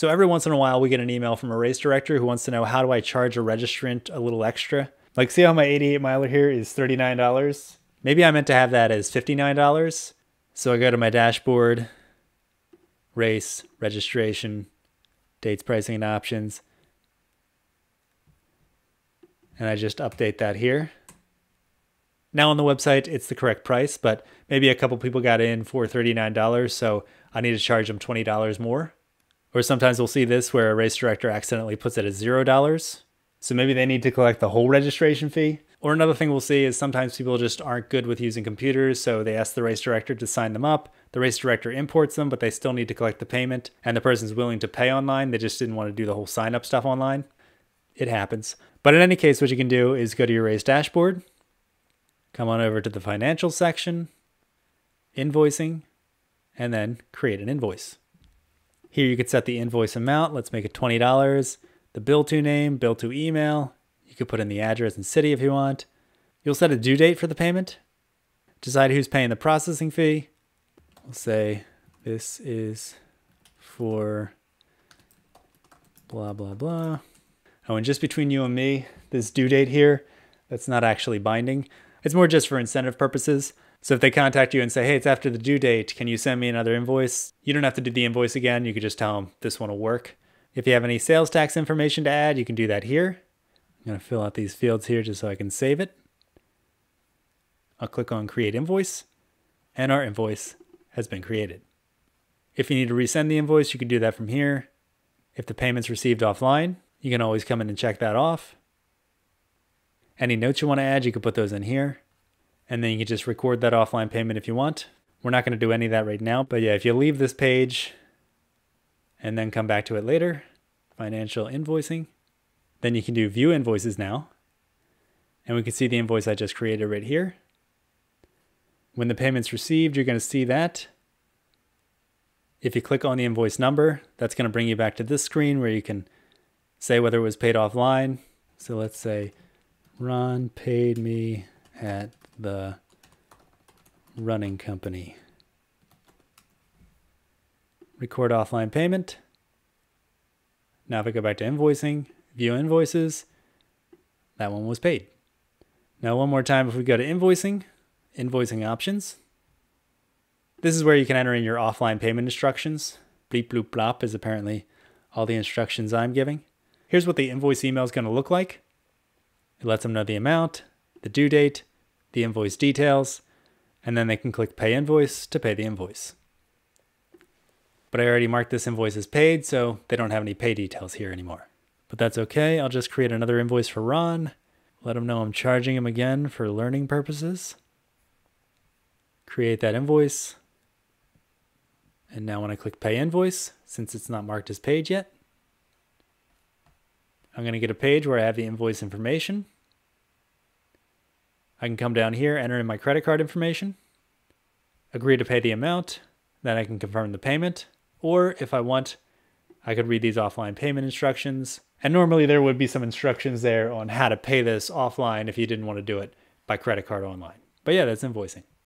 So every once in a while, we get an email from a race director who wants to know, how do I charge a registrant a little extra? Like, see how my 88 miler here is $39? Maybe I meant to have that as $59. So I go to my dashboard, race, registration, dates, pricing, and options. And I just update that here. Now on the website, it's the correct price, but maybe a couple people got in for $39, so I need to charge them $20 more. Or sometimes we'll see this where a race director accidentally puts it at $0. So maybe they need to collect the whole registration fee. Or another thing we'll see is sometimes people just aren't good with using computers, so they ask the race director to sign them up. The race director imports them, but they still need to collect the payment, and the person's willing to pay online. They just didn't want to do the whole sign up stuff online. It happens. But in any case, what you can do is go to your race dashboard, come on over to the financial section, invoicing, and then create an invoice. Here you could set the invoice amount. Let's make it $20. The bill to name, bill to email. You could put in the address and city if you want. You'll set a due date for the payment. Decide who's paying the processing fee. We'll say this is for blah, blah, blah. Oh, and just between you and me, this due date here, that's not actually binding. It's more just for incentive purposes. So if they contact you and say, hey, it's after the due date, can you send me another invoice? You don't have to do the invoice again. You could just tell them this one will work. If you have any sales tax information to add, you can do that here. I'm going to fill out these fields here just so I can save it. I'll click on Create Invoice, and our invoice has been created. If you need to resend the invoice, you can do that from here. If the payment's received offline, you can always come in and check that off. Any notes you want to add, you can put those in here. And then you can just record that offline payment if you want. We're not going to do any of that right now. But yeah, if you leave this page and then come back to it later, financial invoicing, then you can do view invoices now. And we can see the invoice I just created right here. When the payment's received, you're going to see that. If you click on the invoice number, that's going to bring you back to this screen where you can say whether it was paid offline. So let's say Ron paid me at the running company. Record offline payment. Now if I go back to invoicing, view invoices, that one was paid. Now one more time, if we go to invoicing, invoicing options, this is where you can enter in your offline payment instructions. Bleep bloop blop is apparently all the instructions I'm giving. Here's what the invoice email is going to look like. It lets them know the amount, the due date, the invoice details, and then they can click Pay Invoice to pay the invoice. But I already marked this invoice as paid, so they don't have any pay details here anymore. But that's okay. I'll just create another invoice for Ron. Let him know I'm charging him again for learning purposes. Create that invoice. And now when I click Pay Invoice, since it's not marked as paid yet, I'm going to get a page where I have the invoice information. I can come down here, enter in my credit card information, agree to pay the amount, then I can confirm the payment. Or if I want, I could read these offline payment instructions. And normally there would be some instructions there on how to pay this offline if you didn't want to do it by credit card online. But yeah, that's invoicing.